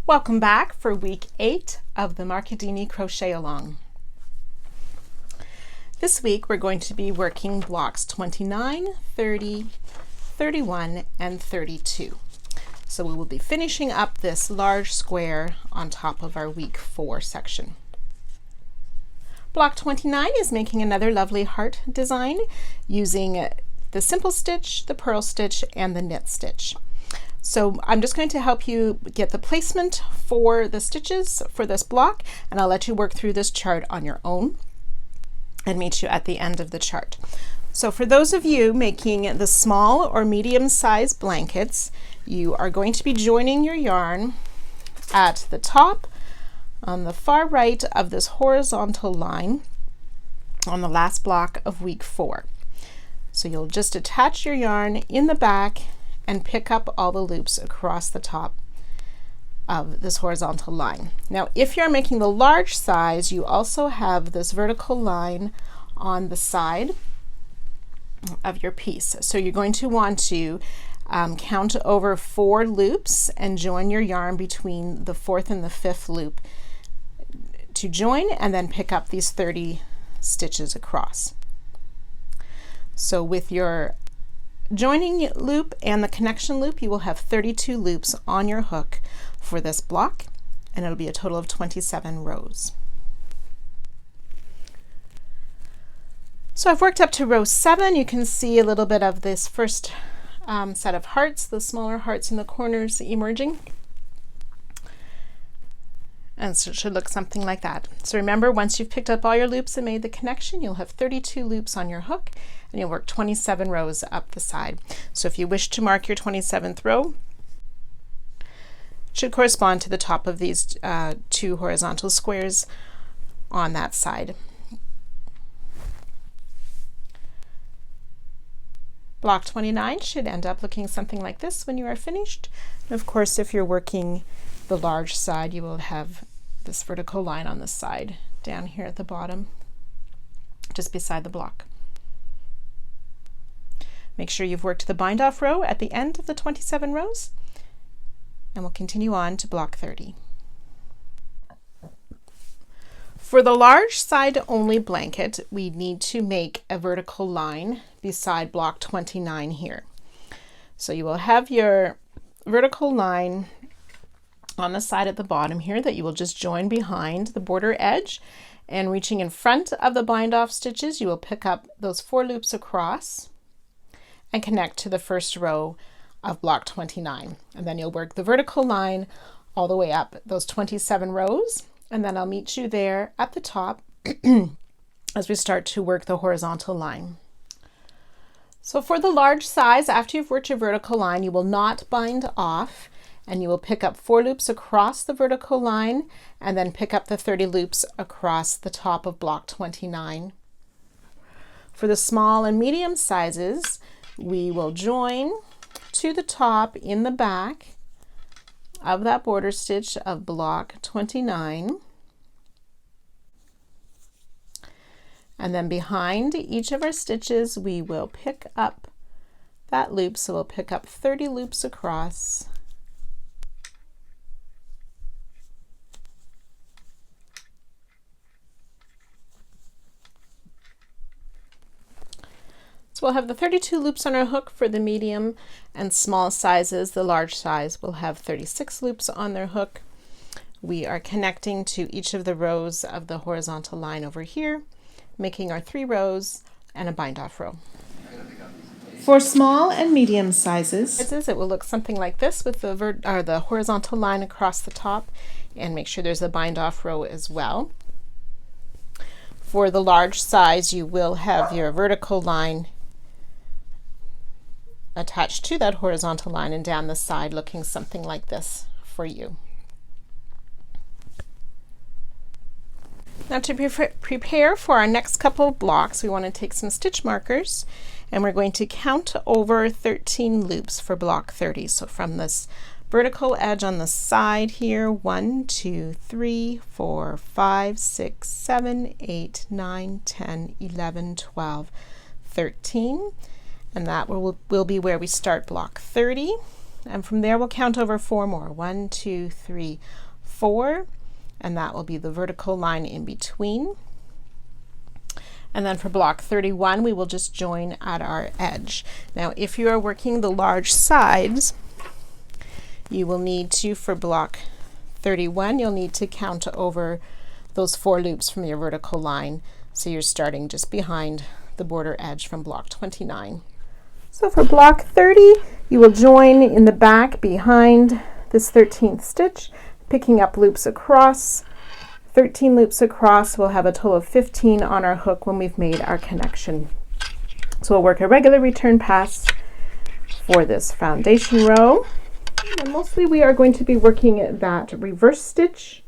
Welcome back for week 8 of the Markidini crochet along. This week we're going to be working blocks 29, 30, 31, and 32. So we will be finishing up this large square on top of our week 4 section. Block 29 is making another lovely heart design using the simple stitch, the purl stitch, and the knit stitch. So I'm just going to help you get the placement for the stitches for this block, and I'll let you work through this chart on your own and meet you at the end of the chart. So for those of you making the small or medium size blankets, you are going to be joining your yarn at the top on the far right of this horizontal line on the last block of week 4. So you'll just attach your yarn in the back and pick up all the loops across the top of this horizontal line. Now, if you're making the large size, you also have this vertical line on the side of your piece. So you're going to want to count over 4 loops and join your yarn between the 4th and the 5th loop to join, and then pick up these 30 stitches across. So with your joining loop and the connection loop, you will have 32 loops on your hook for this block, and it'll be a total of 27 rows. So I've worked up to row 7. You can see a little bit of this first set of hearts, the smaller hearts in the corners emerging. And so it should look something like that. So remember, once you've picked up all your loops and made the connection, you'll have 32 loops on your hook, and you'll work 27 rows up the side. So if you wish to mark your 27th row, it should correspond to the top of these 2 horizontal squares on that side. Block 29 should end up looking something like this when you are finished. And of course, if you're working the large side, you will have this vertical line on the side down here at the bottom, just beside the block. Make sure you've worked the bind off row at the end of the 27 rows, and we'll continue on to block 30. For the large side only blanket, we need to make a vertical line beside block 29 here. So you will have your vertical line on the side at the bottom here that you will just join behind the border edge, and reaching in front of the bind off stitches, you will pick up those 4 loops across and connect to the first row of block 29. And then you'll work the vertical line all the way up those 27 rows, and then I'll meet you there at the top as we start to work the horizontal line. So for the large size, after you've worked your vertical line, you will not bind off, and you will pick up 4 loops across the vertical line and then pick up the 30 loops across the top of block 29. For the small and medium sizes, we will join to the top in the back of that border stitch of block 29. And then behind each of our stitches, we will pick up that loop. So we'll pick up 30 loops across. We'll have the 32 loops on our hook for the medium and small sizes. The large size will have 36 loops on their hook. We are connecting to each of the rows of the horizontal line over here, making our 3 rows and a bind off row. For small and medium sizes, it will look something like this with the horizontal line across the top, and make sure there's a bind off row as well. For the large size, you will have your vertical line attached to that horizontal line and down the side, looking something like this for you. Now to prepare for our next couple of blocks, we want to take some stitch markers, and we're going to count over 13 loops for block 30. So from this vertical edge on the side here, 1, 2, 3, 4, 5, 6, 7, 8, 9, 10, 11, 12, 13. And that will be where we start block 30. and from there we'll count over 4 more. 1, 2, 3, 4, and that will be the vertical line in between. And then for block 31, we will just join at our edge. Now, if you are working the large sides, you will need to, for block 31, you'll need to count over those 4 loops from your vertical line. So you're starting just behind the border edge from block 29. So for block 30, you will join in the back behind this 13th stitch, picking up loops across. 13 loops across. We'll have a total of 15 on our hook when we've made our connection. So we'll work a regular return pass for this foundation row. And mostly we are going to be working that reverse stitch,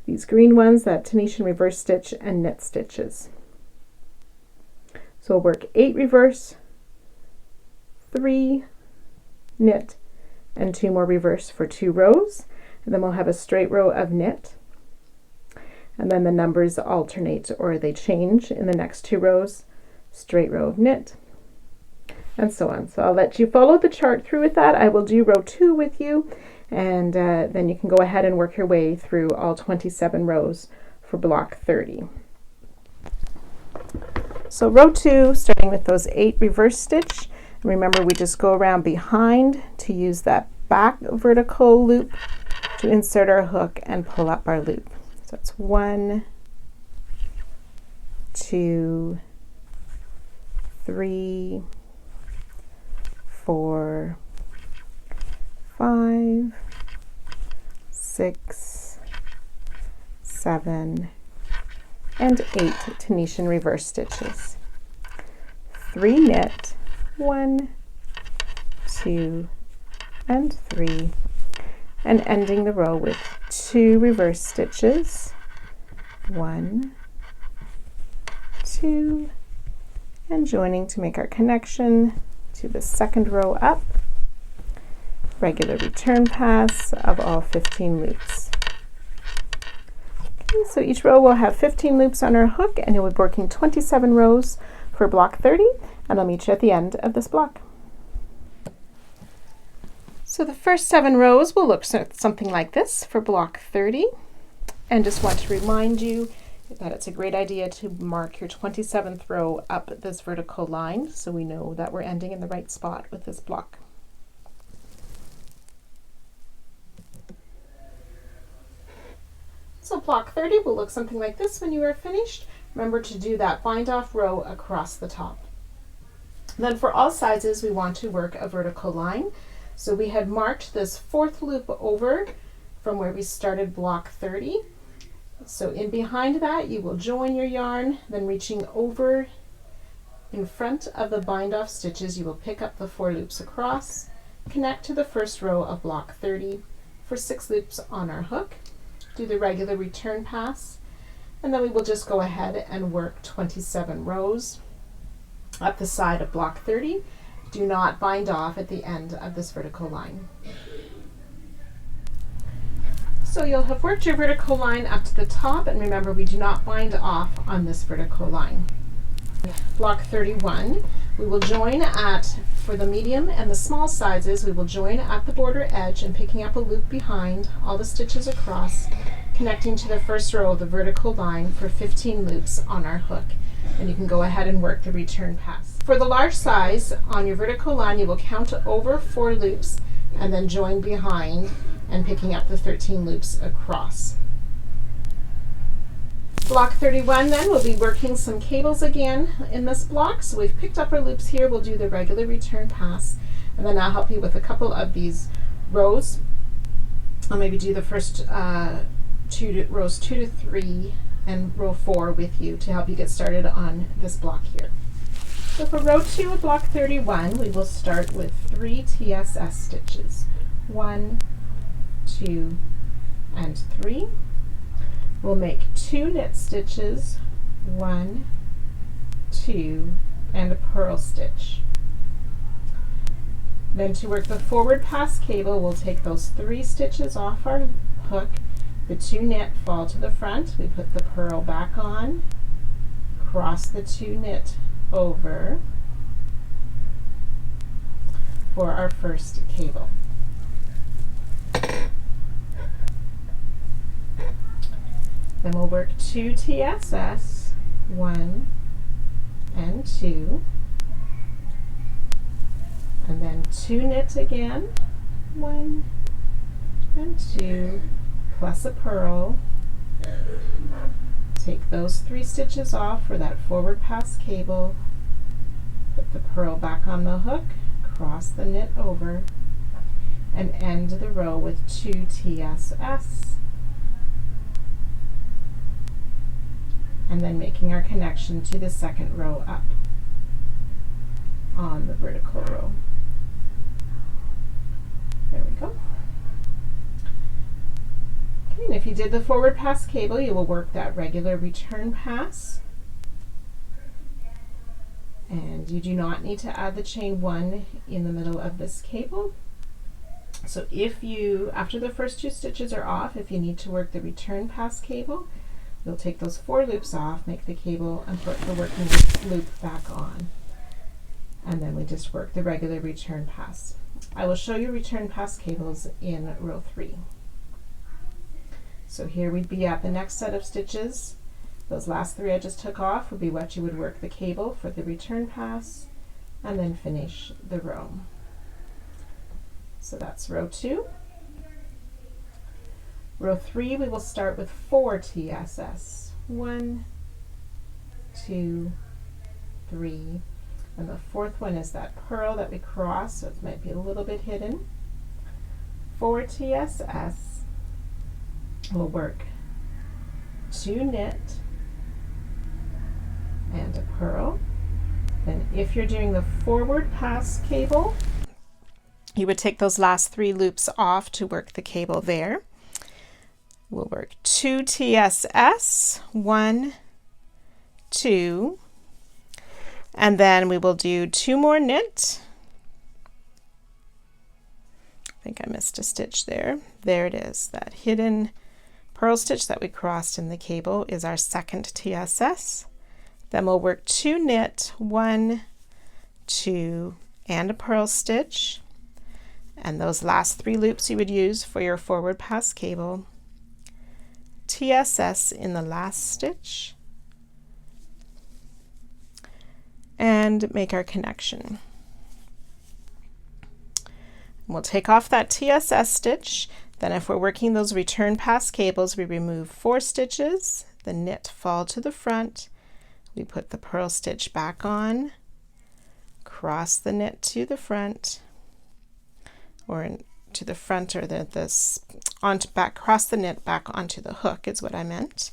these green ones, that Tunisian reverse stitch and knit stitches. So we'll work 8 reverse, 3 knit, and 2 more reverse for 2 rows. And then we'll have a straight row of knit. And then the numbers alternate or they change in the next 2 rows, straight row of knit, and so on. So I'll let you follow the chart through with that. I will do row 2 with you, and then you can go ahead and work your way through all 27 rows for block 30. So row 2, starting with those 8 reverse stitch. Remember, we just go around behind to use that back vertical loop to insert our hook and pull up our loop. So it's 1, 2, 3, 4, 5, 6, 7, and 8 Tunisian reverse stitches. 3 knit, 1, 2, and 3, and ending the row with 2 reverse stitches, 1, 2, and joining to make our connection to the second row up. Regular return pass of all 15 loops. Okay, so each row will have 15 loops on our hook, and you'll be working 27 rows for block 30, and I'll meet you at the end of this block. So the first 7 rows will look something like this for block 30. And just want to remind you that it's a great idea to mark your 27th row up this vertical line so we know that we're ending in the right spot with this block. So block 30 will look something like this when you are finished. Remember to do that bind off row across the top. Then for all sizes, we want to work a vertical line. So we had marked this 4th loop over from where we started block 30. So in behind that, you will join your yarn, then reaching over in front of the bind off stitches, you will pick up the 4 loops across, connect to the first row of block 30 for 6 loops on our hook, do the regular return pass, and then we will just go ahead and work 27 rows up the side of block 30. Do not bind off at the end of this vertical line. So you'll have worked your vertical line up to the top, and remember, we do not bind off on this vertical line. Block 31, we will join at, for the medium and the small sizes, we will join at the border edge and picking up a loop behind, all the stitches across, connecting to the first row of the vertical line for 15 loops on our hook. And you can go ahead and work the return pass. For the large size, on your vertical line, you will count over 4 loops and then join behind and picking up the 13 loops across. Block 31 then, we'll be working some cables again in this block. So we've picked up our loops here, we'll do the regular return pass, and then I'll help you with a couple of these rows. I'll maybe do the first rows 2 to 3 and row 4 with you to help you get started on this block here. So for row 2 of block 31, we will start with 3 TSS stitches. 1, 2, and 3. We'll make 2 knit stitches, 1, 2, and a purl stitch. Then to work the forward pass cable, we'll take those 3 stitches off our hook. The 2 knit fall to the front. We put the purl back on, cross the 2 knit over, for our first cable. Then we'll work 2 TSS, 1 and 2, and then 2 knit again, 1 and 2, plus a purl. Take those 3 stitches off for that forward pass cable, put the purl back on the hook, cross the knit over, and end the row with 2 TSS. And then making our connection to the second row up on the vertical row. There we go. Okay, and if you did the forward pass cable, you will work that regular return pass. And you do not need to add the chain 1 in the middle of this cable. So if you, after the first 2 stitches are off, if you need to work the return pass cable, you'll take those 4 loops off, make the cable, and put the working loop back on. And then we just work the regular return pass. I will show you return pass cables in row 3. So here we'd be at the next set of stitches. Those last 3 I just took off would be what you would work the cable for the return pass, and then finish the row. So that's row 2. Row 3, we will start with 4 TSS. 1, 2, 3, and the 4th one is that purl that we cross, so it might be a little bit hidden. 4 TSS, we'll work 2 knit and a purl. Then if you're doing the forward pass cable, you would take those last 3 loops off to work the cable there. We'll work 2 TSS, 1, 2, and then we will do 2 more knit. I think I missed a stitch there. There it is. That hidden purl stitch that we crossed in the cable is our second TSS. Then we'll work 2 knit, 1, 2, and a purl stitch. And those last 3 loops you would use for your forward pass cable. TSS in the last stitch, and make our connection. We'll take off that TSS stitch. Then if we're working those return pass cables, we remove 4 stitches, the knit fall to the front, we put the purl stitch back on, cross the knit to the front, or to the front, or onto back, cross the knit back onto the hook is what I meant.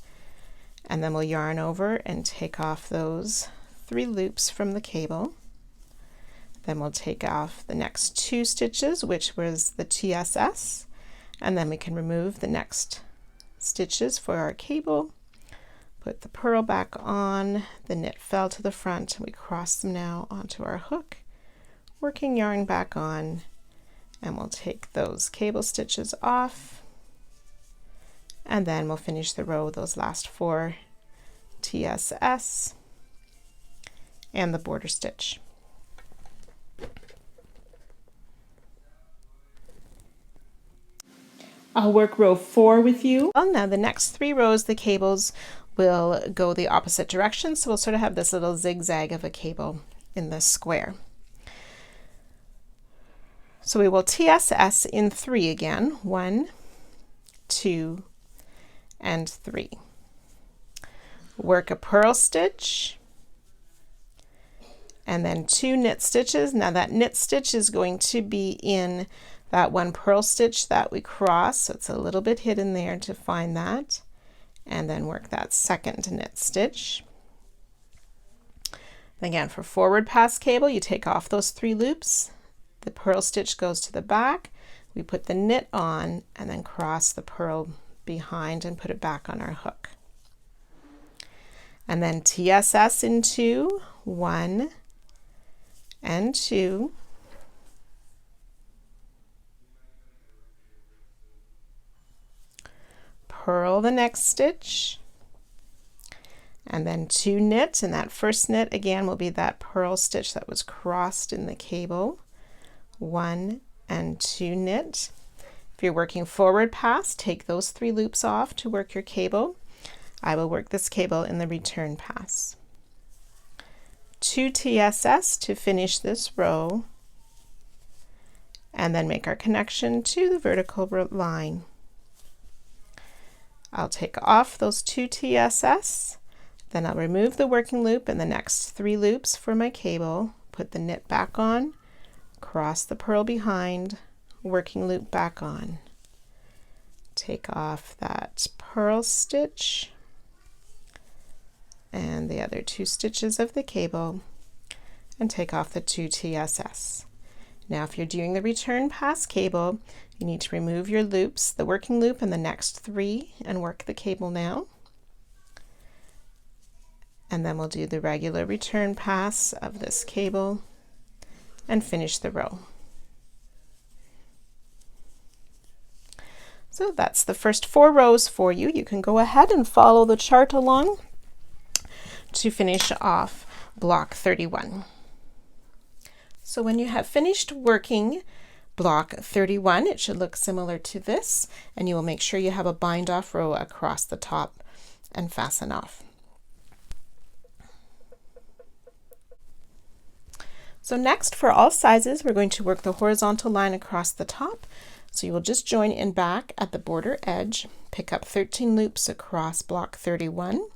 And then we'll yarn over and take off those 3 loops from the cable. Then we'll take off the next 2 stitches, which was the TSS, and then we can remove the next stitches for our cable, put the purl back on, the knit fell to the front, we cross them now onto our hook, working yarn back on, and we'll take those cable stitches off, and then we'll finish the row with those last 4 TSS and the border stitch. I'll work row 4 with you. Well, now the next 3 rows, the cables will go the opposite direction, so we'll sort of have this little zigzag of a cable in this square. So we will TSS in 3 again, 1, 2, and 3. Work a purl stitch, and then 2 knit stitches. Now that knit stitch is going to be in that 1 purl stitch that we cross, so it's a little bit hidden there to find that, and then work that second knit stitch. Again, for forward pass cable, you take off those 3 loops, the purl stitch goes to the back, we put the knit on, and then cross the purl behind and put it back on our hook. And then TSS in 2, 1 and 2, purl the next stitch, and then 2 knit, and that first knit again will be that purl stitch that was crossed in the cable, 1 and 2 knit. If you're working forward pass, take those 3 loops off to work your cable. I will work this cable in the return pass. 2 TSS to finish this row, and then make our connection to the vertical line. I'll take off those 2 TSS, then I'll remove the working loop in the next 3 loops for my cable, put the knit back on, cross the purl behind, working loop back on. Take off that purl stitch and the other 2 stitches of the cable, and take off the 2 TSS. Now if you're doing the return pass cable, you need to remove your loops, the working loop and the next 3, and work the cable now. And then we'll do the regular return pass of this cable and finish the row. So that's the first 4 rows for you. You can go ahead and follow the chart along to finish off block 31. So when you have finished working block 31, it should look similar to this, and you will make sure you have a bind off row across the top and fasten off. So next, for all sizes, we're going to work the horizontal line across the top. So you will just join in back at the border edge, pick up 13 loops across block 31,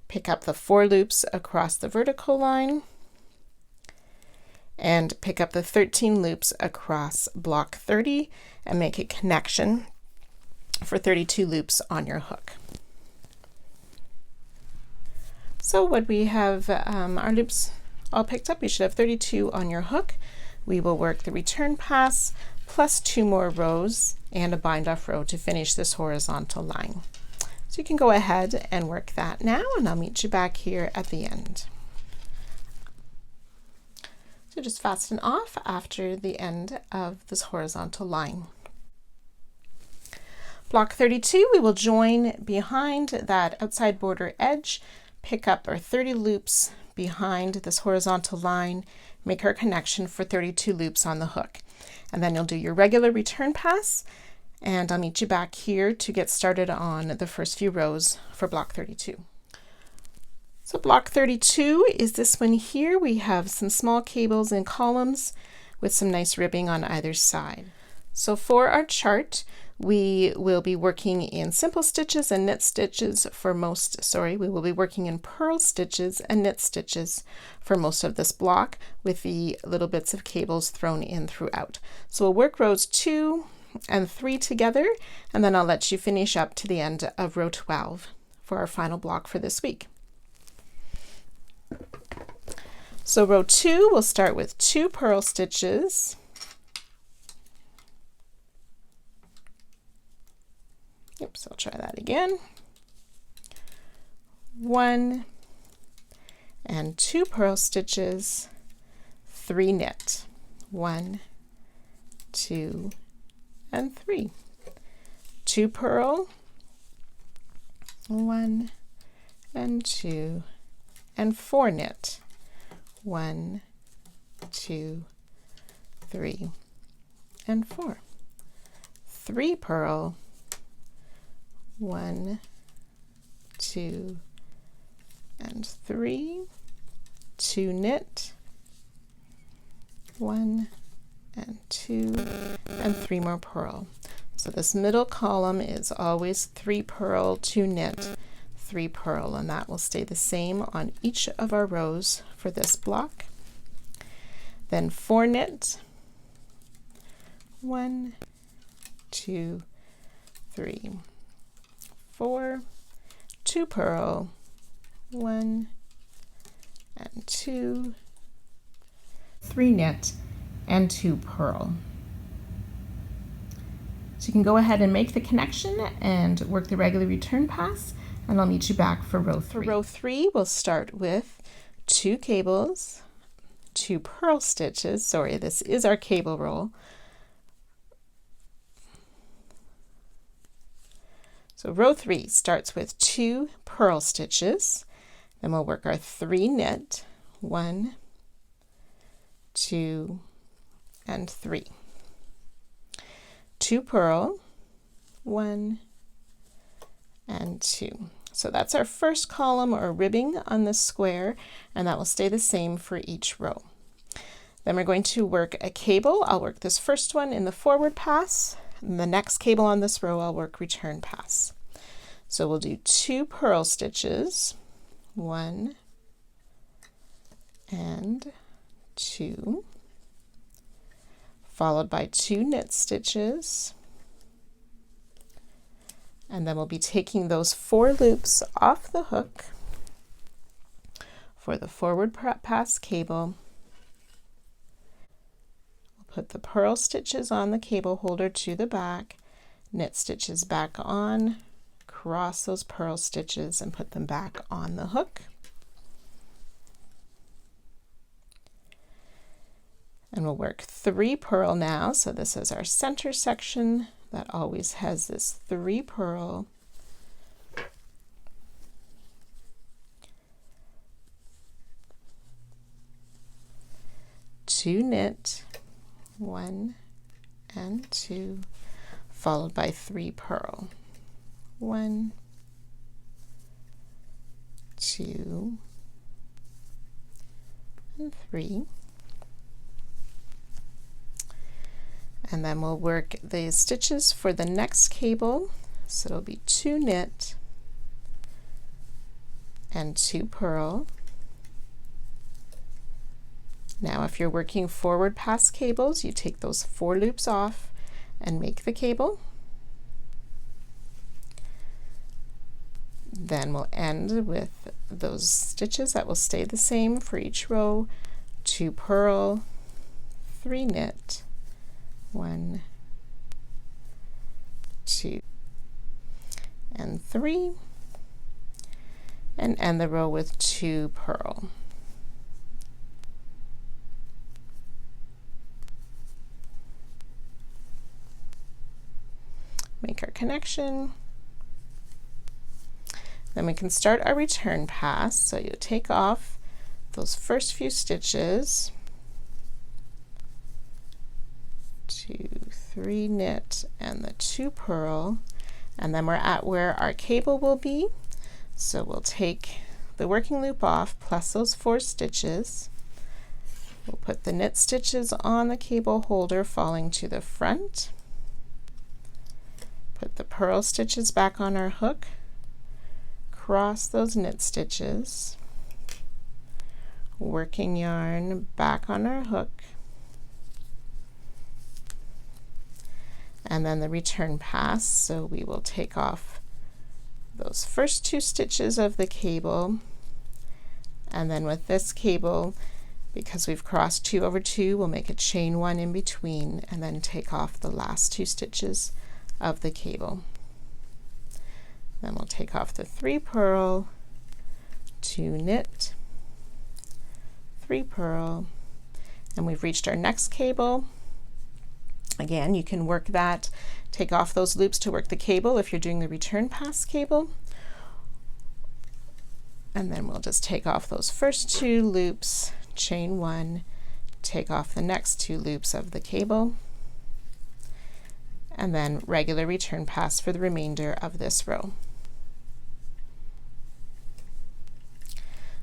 pick up the 4 loops across the vertical line, and pick up the 13 loops across block 30 and make a connection for 32 loops on your hook. So when we have our loops all picked up, you should have 32 on your hook. We will work the return pass plus 2 more rows and a bind off row to finish this horizontal line. So you can go ahead and work that now, and I'll meet you back here at the end. So just fasten off after the end of this horizontal line. Block 32, we will join behind that outside border edge, pick up our 30 loops behind this horizontal line, make our connection for 32 loops on the hook. And then you'll do your regular return pass, and I'll meet you back here to get started on the first few rows for block 32. So block 32 is this one here. We have some small cables and columns with some nice ribbing on either side. So for our chart, we will be working in simple stitches and knit stitches for we will be working in purl stitches and knit stitches for most of this block, with the little bits of cables thrown in throughout. So we'll work rows 2 and 3 together, and then I'll let you finish up to the end of row 12 for our final block for this week. So row 2, we'll start with 2 purl stitches. Oops, I'll try that again. 1 and 2 purl stitches, 3 knit. 1, 2, and 3. 2 purl, 1 and 2, and 4 knit. 1, 2, 3, and 4. 3 purl, 1, 2, and 3. 2 knit. 1 and 2, and 3 more purl. So this middle column is always 3 purl, 2 knit, 3 purl, and that will stay the same on each of our rows for this block. Then 4 knit, 1, 2, 3, 4, 2 purl, 1 and 2, 3 knit, and 2 purl. So you can go ahead and make the connection and work the regular return pass, and I'll meet you back for row 3. For row 3, we'll start with 2 cables, 2 purl stitches. This is our cable roll. So row 3 starts with 2 purl stitches. Then we'll work our 3 knit, 1, 2, and 3. 2 purl, 1 and 2. So that's our first column or ribbing on this square, and that will stay the same for each row. Then we're going to work a cable. I'll work this first one in the forward pass, and the next cable on this row I'll work return pass. So we'll do 2 purl stitches, 1 and 2, followed by 2 knit stitches, and then we'll be taking those 4 loops off the hook for the forward pass cable. We'll put the purl stitches on the cable holder to the back, knit stitches back on, cross those purl stitches and put them back on the hook. And we'll work 3 purl now. So this is our center section that always has this 3 purl. Two knit, 1 and 2, followed by 3 purl. 1, 2, and 3. And then we'll work the stitches for the next cable. So it'll be 2 knit and 2 purl. Now if you're working forward pass cables, you take those 4 loops off and make the cable. Then we'll end with those stitches that will stay the same for each row. 2 purl, 3 knit, 1, 2, and 3, and end the row with 2 purl. Make our connection. Then we can start our return pass. So you take off those first few stitches, 2, 3 knit and the 2 purl, and then we're at where our cable will be. So we'll take the working loop off plus those 4 stitches. We'll put the knit stitches on the cable holder falling to the front. Put the purl stitches back on our hook, cross those knit stitches, working yarn back on our hook, and then the return pass. So we will take off those first 2 stitches of the cable, and then with this cable, because we've crossed 2 over 2, we'll make a chain 1 in between and then take off the last 2 stitches of the cable. Then we'll take off the 3 purl, 2 knit, 3 purl, and we've reached our next cable. Again, you can work that, take off those loops to work the cable if you're doing the return pass cable. And then we'll just take off those first 2 loops, chain 1, take off the next 2 loops of the cable, and then regular return pass for the remainder of this row.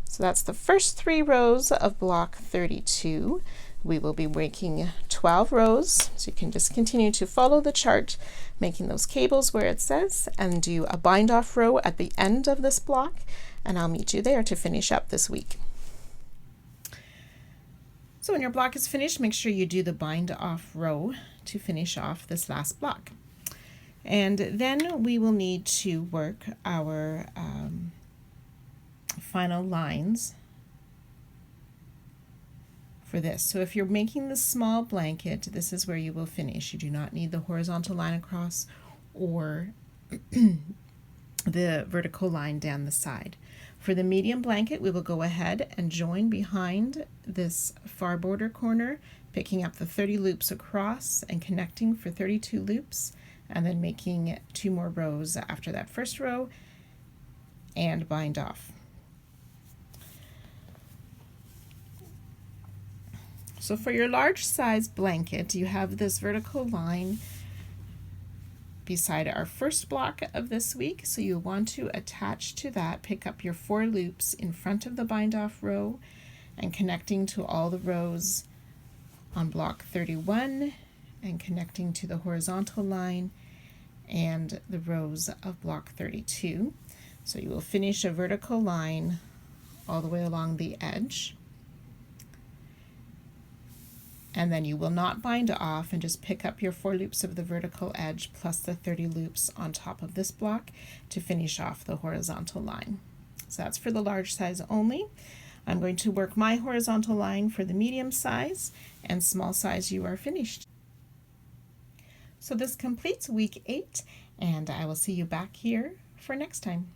So that's the first 3 rows of block 32. We will be making 12 rows, so you can just continue to follow the chart, making those cables where it says, and do a bind off row at the end of this block, and I'll meet you there to finish up this week. So when your block is finished, make sure you do the bind off row to finish off this last block. And then we will need to work our final lines for this. So if you're making the small blanket, this is where you will finish. You do not need the horizontal line across or the vertical line down the side. For the medium blanket, we will go ahead and join behind this far border corner, picking up the 30 loops across and connecting for 32 loops, and then making 2 more rows after that first row and bind off. So for your large size blanket, you have this vertical line beside our first block of this week. So you want to attach to that, pick up your 4 loops in front of the bind off row and connecting to all the rows on block 31 and connecting to the horizontal line and the rows of block 32. So you will finish a vertical line all the way along the edge. And then you will not bind off and just pick up your 4 loops of the vertical edge plus the 30 loops on top of this block to finish off the horizontal line. So that's for the large size only. I'm going to work my horizontal line for the medium size, and small size you are finished. So this completes week 8, and I will see you back here for next time.